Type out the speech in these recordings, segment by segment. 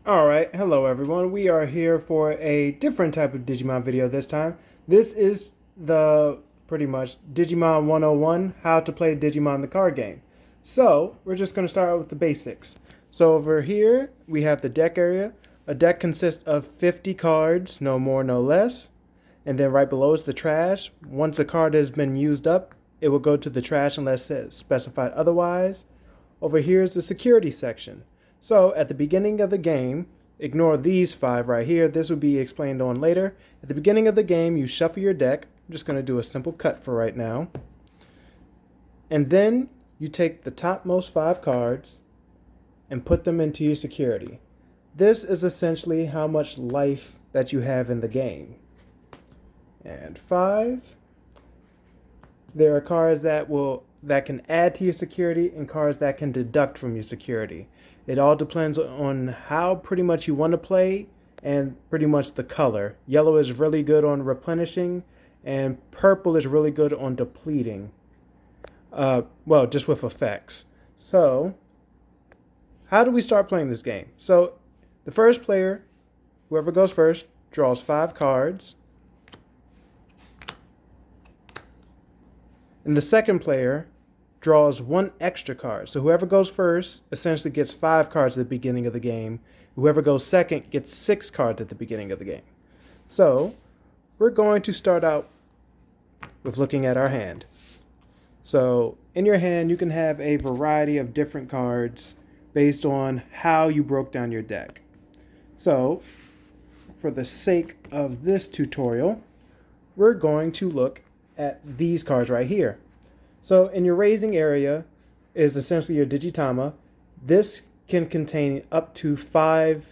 Alright, hello everyone. We are here for a different type of Digimon video this time. This is the pretty much Digimon 101, how to play Digimon the card game. So, we're just going to start out with the basics. So over here, we have the deck area. A deck consists of 50 cards, no more, no less. And then right below is the trash. Once a card has been used up, it will go to the trash unless it's specified otherwise. Over here is the security section. So at the beginning of the game, ignore these five right here. This will be explained on later. At the beginning of the game, you shuffle your deck. I'm just going to do a simple cut for right now. And then you take the topmost five cards and put them into your security. This is essentially how much life that you have in the game. And five. There are cards that can add to your security and cards that can deduct from your security. It all depends on how pretty much you want to play and pretty much the color. Yellow is really good on replenishing and purple is really good on depleting. Well, just with effects. So, how do we start playing this game? So, the first player, whoever goes first, draws five cards. And the second player draws one extra card. So whoever goes first essentially gets five cards at the beginning of the game. Whoever goes second gets six cards at the beginning of the game. So we're going to start out with looking at our hand. So in your hand, you can have a variety of different cards based on how you broke down your deck. So for the sake of this tutorial, we're going to look at these cards right here. So in your raising area is essentially your Digitama. This can contain up to 5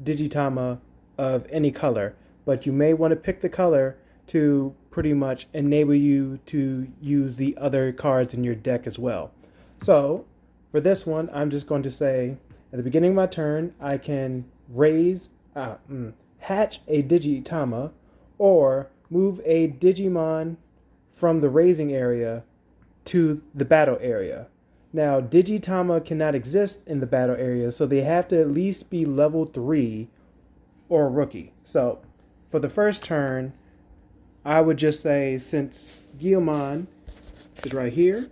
Digitama of any color, but you may want to pick the color to pretty much enable you to use the other cards in your deck as well. So for this one, I'm just going to say at the beginning of my turn, I can hatch a Digitama or move a Digimon from the raising area to the battle area. Now, Digitama cannot exist in the battle area, so they have to at least be level 3 or a rookie. So, for the first turn, I would just say, since Guilmon is right here,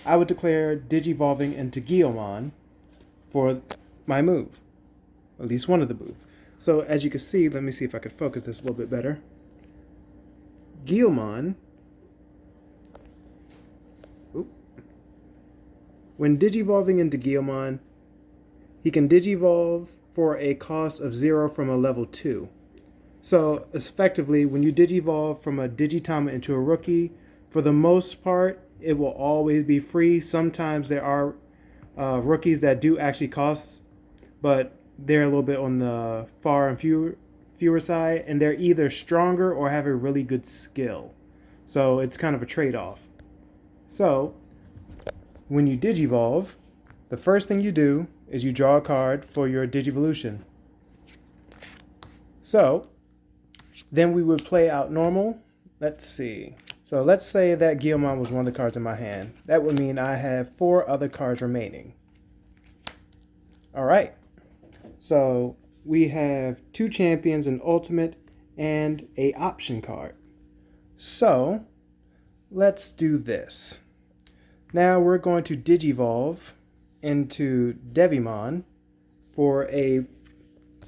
I would declare Digivolving into Guilmon for my move. At least one of the moves. So, as you can see, let me see if I can focus this a little bit better. Guilmon, when digivolving into Guilmon, he can digivolve for a cost of 0 from a level 2. So effectively, when you digivolve from a Digitama into a rookie, for the most part, it will always be free. Sometimes there are rookies that do actually cost, but they're a little bit on the far and fewer side, and they're either stronger or have a really good skill. So it's kind of a trade-off. So when you digivolve, the first thing you do is you draw a card for your Digivolution. So then we would play out normal. Let's see. So let's say that Guilmon was one of the cards in my hand. That would mean I have 4 other cards remaining. All right. So we have 2 champions, an ultimate, and a option card. So let's do this. Now we're going to Digivolve into Devimon for a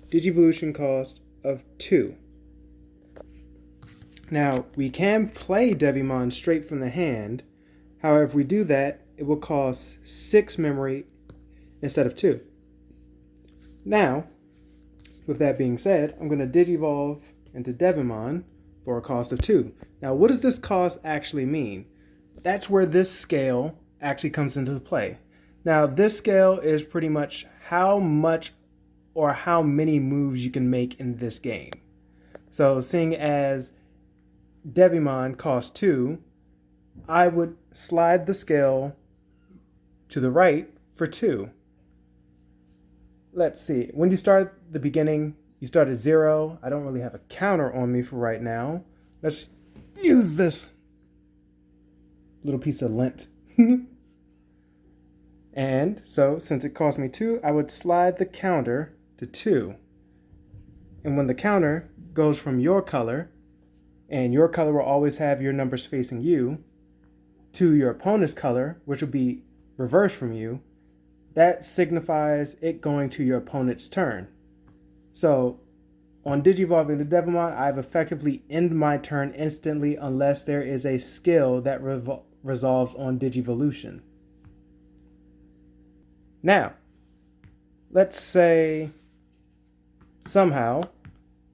Digivolution cost of 2. Now we can play Devimon straight from the hand. However, if we do that, it will cost 6 memory instead of 2. Now, with that being said, I'm going to Digivolve into Devimon for a cost of 2. Now, what does this cost actually mean? That's where this scale actually comes into play. Now, this scale is pretty much how much or how many moves you can make in this game. So, seeing as Devimon costs 2, I would slide the scale to the right for 2. Let's see. When you start at the beginning, you start at 0. I don't really have a counter on me for right now. Let's use this little piece of lint. And so since it cost me 2, I would slide the counter to 2. And when the counter goes from your color, and your color will always have your numbers facing you, to your opponent's color, which will be reversed from you, that signifies it going to your opponent's turn. So on Digivolving the Devilmon, I've effectively ended my turn instantly unless there is a skill that resolves on Digivolution. Now, let's say somehow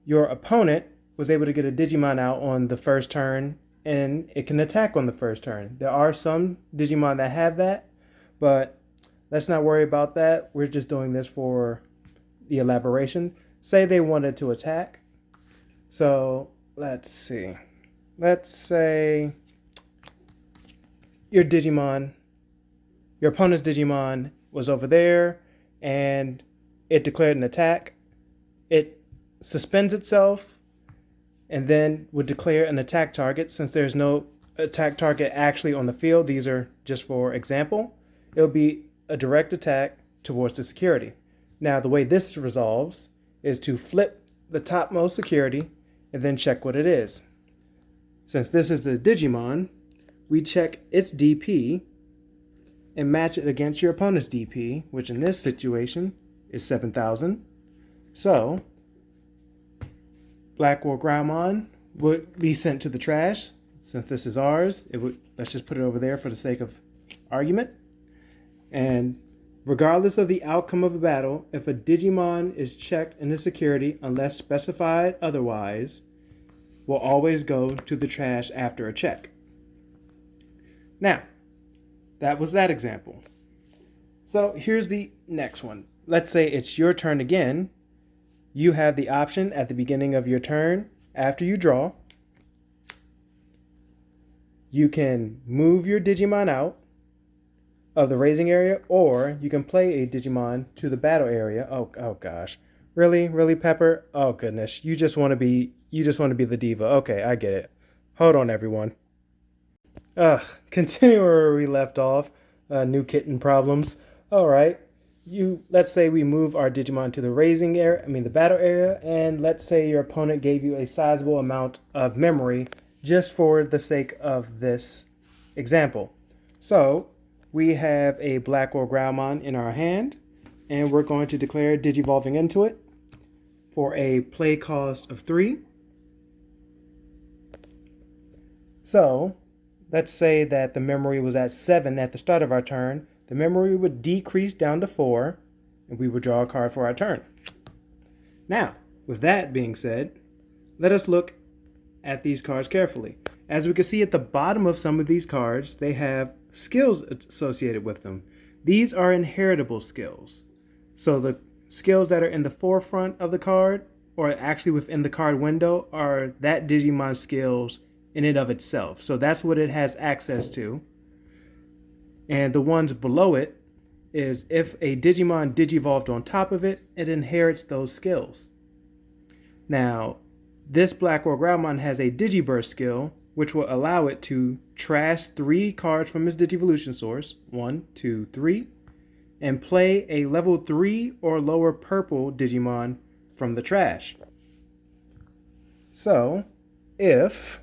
your opponent was able to get a Digimon out on the first turn and it can attack on the first turn. There are some Digimon that have that, but let's not worry about that. We're just doing this for the elaboration. Say they wanted to attack. So let's see. Let's say your opponent's Digimon was over there and it declared an attack. It suspends itself and then would declare an attack target. Since there's no attack target actually on the field, these are just for example, it'll be a direct attack towards the security. Now, the way this resolves is to flip the topmost security and then check what it is. Since this is the Digimon, we check its DP and match it against your opponent's DP, which in this situation is 7,000. So Blackwall Groundmon would be sent to the trash. Since this is ours, let's just put it over there for the sake of argument. And regardless of the outcome of a battle, if a Digimon is checked in the security, unless specified otherwise, will always go to the trash after a check. Now, that was that example. So here's the next one. Let's say it's your turn again. You have the option at the beginning of your turn, after you draw, you can move your Digimon out of the raising area, or you can play a Digimon to the battle area. Oh gosh. Really, Pepper? Oh goodness. You just want to be the diva. Okay, I get it. Hold on, everyone. Continue where we left off. New kitten problems. All right. Let's say we move our Digimon to the the battle area, and let's say your opponent gave you a sizable amount of memory just for the sake of this example. So we have a Blackwall Groundmon in our hand, and we're going to declare Digivolving into it for a play cost of 3. So let's say that the memory was at 7 at the start of our turn. The memory would decrease down to 4, and we would draw a card for our turn. Now, with that being said, let us look at these cards carefully. As we can see at the bottom of some of these cards, they have skills associated with them. These are inheritable skills. So the skills that are in the forefront of the card, or actually within the card window, are that Digimon skills in and of itself. So that's what it has access to. And the ones below it is if a Digimon digivolved on top of it, it inherits those skills. Now, this Blackwall Groundmon has a Digiburst skill, which will allow it to trash 3 cards from its Digivolution source, 1, 2, 3, and play a level 3 or lower purple Digimon from the trash. So, if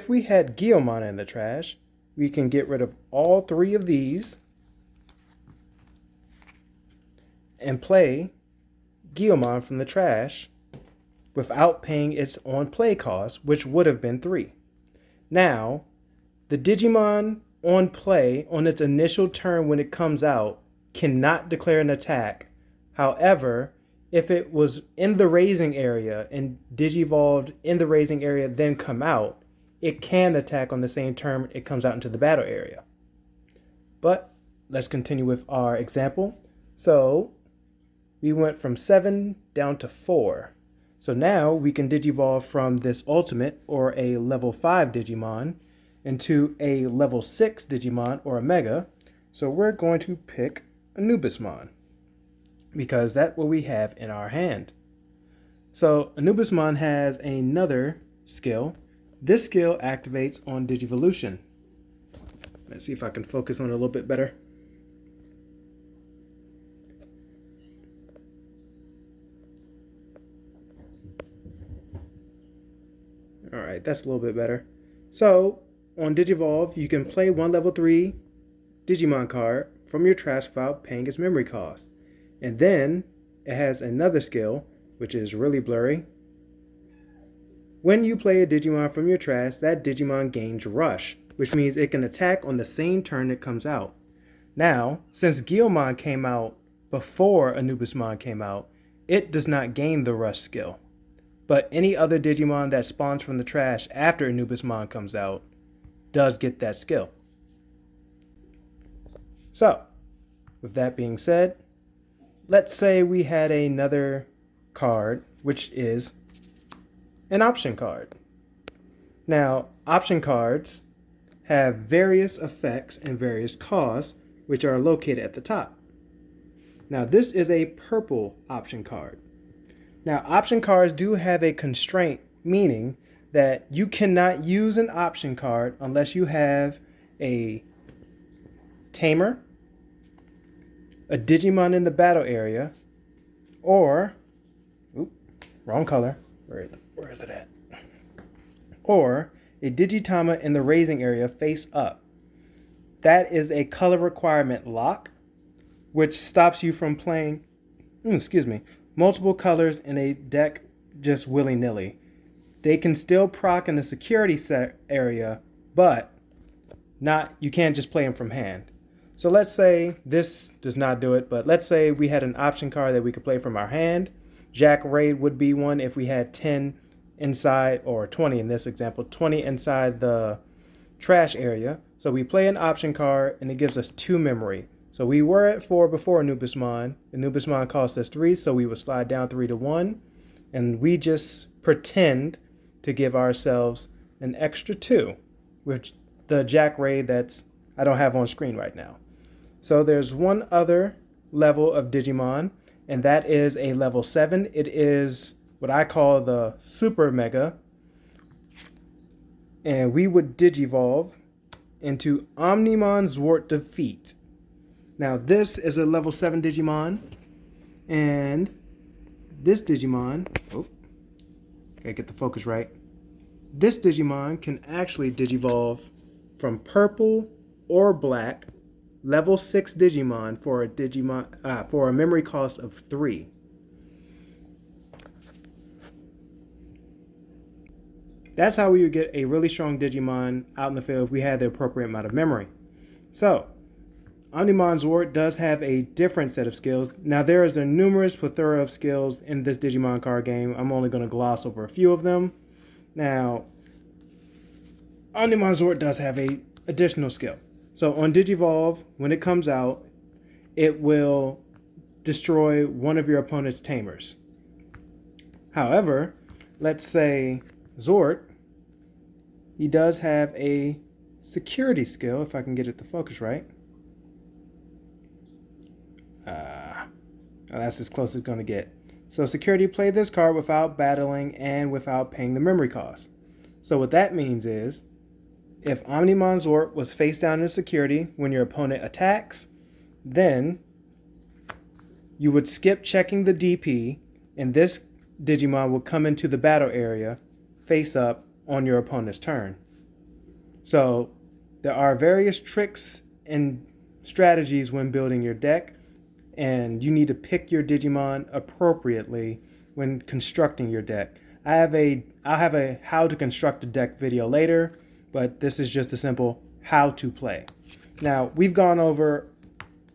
we had Guilmon in the trash, we can get rid of all 3 of these and play Guilmon from the trash without paying its on-play cost, which would have been 3. Now, the Digimon on play on its initial turn when it comes out cannot declare an attack. However, if it was in the raising area and Digivolved in the raising area then come out, it can attack on the same turn it comes out into the battle area. But let's continue with our example. So we went from 7 down to 4. So now we can Digivolve from this ultimate or a level 5 Digimon into a level 6 Digimon or a Mega. So we're going to pick Anubismon because that's what we have in our hand. So Anubismon has another skill. This skill activates on Digivolution. Let's see if I can focus on it a little bit better. All right, that's a little bit better. So on Digivolve, you can play one level 3 Digimon card from your trash without paying its memory cost. And then it has another skill, which is really blurry. When you play a Digimon from your trash, that Digimon gains Rush, which means it can attack on the same turn it comes out. Now, since Guilmon came out before Anubismon came out, it does not gain the Rush skill. But any other Digimon that spawns from the trash after Anubismon comes out does get that skill. So, with that being said, let's say we had another card, which is an option card. Now, option cards have various effects and various costs, which are located at the top. Now, this is a purple option card. Now, option cards do have a constraint, meaning that you cannot use an option card unless you have a tamer, a Digimon in the battle area, or, wrong color, where is it at? Or a Digitama in the raising area face up. That is a color requirement lock, which stops you from playing, multiple colors in a deck just willy-nilly. They can still proc in the security set area, but you can't just play them from hand. So let's say this does not do it, but let's say we had an option card that we could play from our hand. Jack Raid would be one if we had 10 inside, or 20 in this example, 20 inside the trash area. So we play an option card and it gives us 2 memory. So we were at 4 before Anubismon. Anubismon cost us 3, so we would slide down 3 to 1. And we just pretend to give ourselves an extra 2 with the Jack Raid that's I don't have on screen right now. So there's one other level of Digimon, and that is a level 7. It is what I call the Super Mega. And we would Digivolve into Omnimon Zwart Defeat. Now this is a level 7 Digimon, and this Digimon, gotta get the focus right. This Digimon can actually Digivolve from purple or black, level 6 Digimon for a memory cost of 3. That's how we would get a really strong Digimon out in the field if we had the appropriate amount of memory. So, Omnimon Zwart does have a different set of skills. Now, there is a numerous plethora of skills in this Digimon card game. I'm only going to gloss over a few of them. Now, Omnimon Zwart does have a additional skill. So on Digivolve, when it comes out, it will destroy one of your opponent's tamers. However, let's say Zwart, he does have a security skill, if I can get it to focus right. That's as close as it's going to get. So security, play this card without battling and without paying the memory cost. So what that means is, if Omnimon Zwart was face down in security when your opponent attacks, then you would skip checking the DP, and this Digimon will come into the battle area face up on your opponent's turn. So there are various tricks and strategies when building your deck, and you need to pick your Digimon appropriately when constructing your deck. I'll have a how to construct a deck video later, but this is just a simple how to play. Now, we've gone over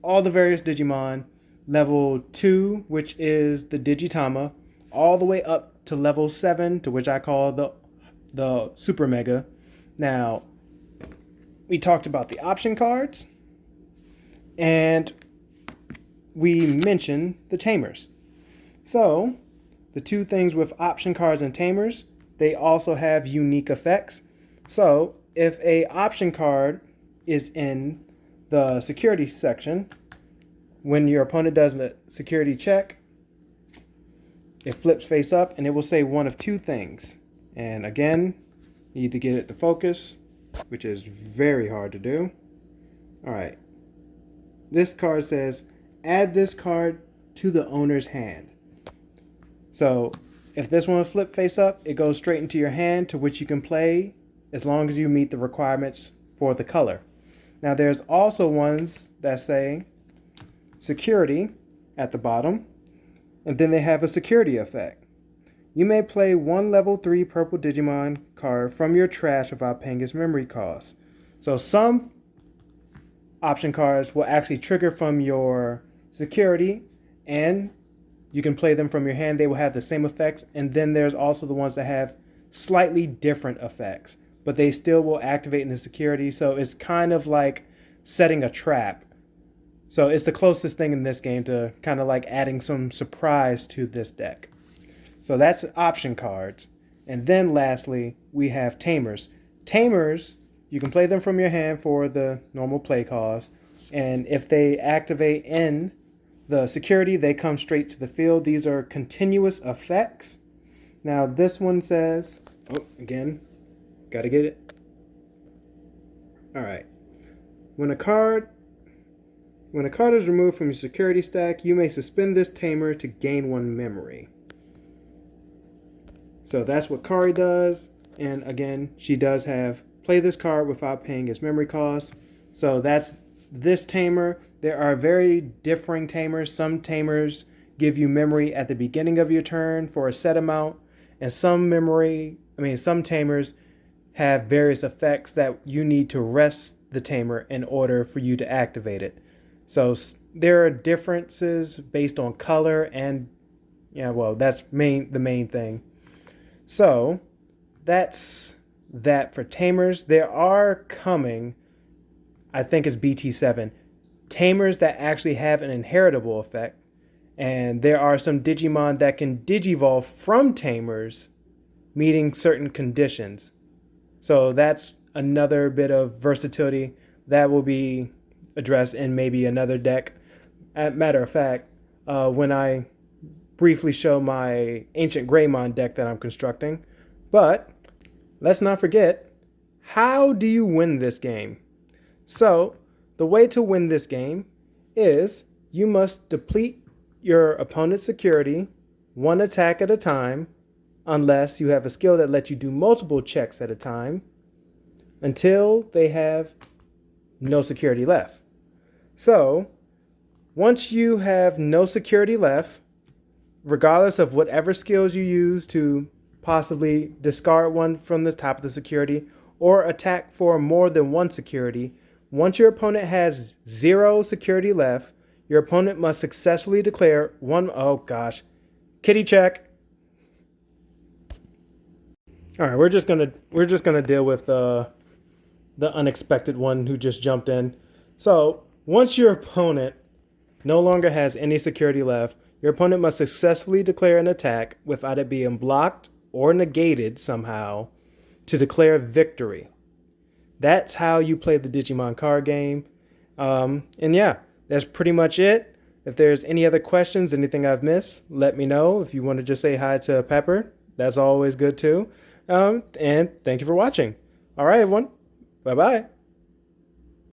all the various Digimon, level 2, which is the Digitama, all the way up to level 7, to which I call the Super Mega. Now, we talked about the option cards, and we mentioned the tamers. So, the two things with option cards and tamers, they also have unique effects. So, if a option card is in the security section, when your opponent does a security check, it flips face up and it will say one of two things. And again, you need to get it to focus, which is very hard to do. All right. This card says, add this card to the owner's hand. So if this one is flipped face up, it goes straight into your hand, to which you can play as long as you meet the requirements for the color. Now there's also ones that say security at the bottom, and then they have a security effect. You may play one level 3 purple Digimon card from your trash without paying its memory cost. So some option cards will actually trigger from your security, and you can play them from your hand. They will have the same effects. And then there's also the ones that have slightly different effects, but they still will activate in the security. So it's kind of like setting a trap. So it's the closest thing in this game to kind of like adding some surprise to this deck. So that's option cards. And then lastly, we have tamers. Tamers, you can play them from your hand for the normal play cost. And if they activate in the security, they come straight to the field. These are continuous effects. Now this one says, oh, again, gotta get it. All right. When a card is removed from your security stack, you may suspend this tamer to gain 1 memory. So that's what Kari does. And again, she does have play this card without paying its memory cost. So that's this tamer. There are very differing tamers. Some tamers give you memory at the beginning of your turn for a set amount, and some tamers have various effects that you need to rest the tamer in order for you to activate it. So there are differences based on color, and that's the main thing. So that's that for tamers. There are coming, I think it's BT7, tamers that actually have an inheritable effect. And there are some Digimon that can digivolve from tamers, meeting certain conditions. So that's another bit of versatility that will be addressed in maybe another deck. Matter of fact, when I briefly show my Ancient Greymon deck that I'm constructing. But let's not forget, how do you win this game? So the way to win this game is you must deplete your opponent's security 1 attack at a time, unless you have a skill that lets you do multiple checks at a time, until they have no security left. So once you have no security left, regardless of whatever skills you use to possibly discard one from the top of the security or attack for more than 1 security, once your opponent has 0 security left, your opponent must successfully declare kitty check. All right, we're just gonna deal with the unexpected one who just jumped in. So once your opponent no longer has any security left, your opponent must successfully declare an attack without it being blocked or negated somehow to declare victory. That's how you play the Digimon card game. And yeah, that's pretty much it. If there's any other questions, anything I've missed, let me know. If you want to just say hi to Pepper, that's always good too. And thank you for watching. All right, everyone. Bye-bye.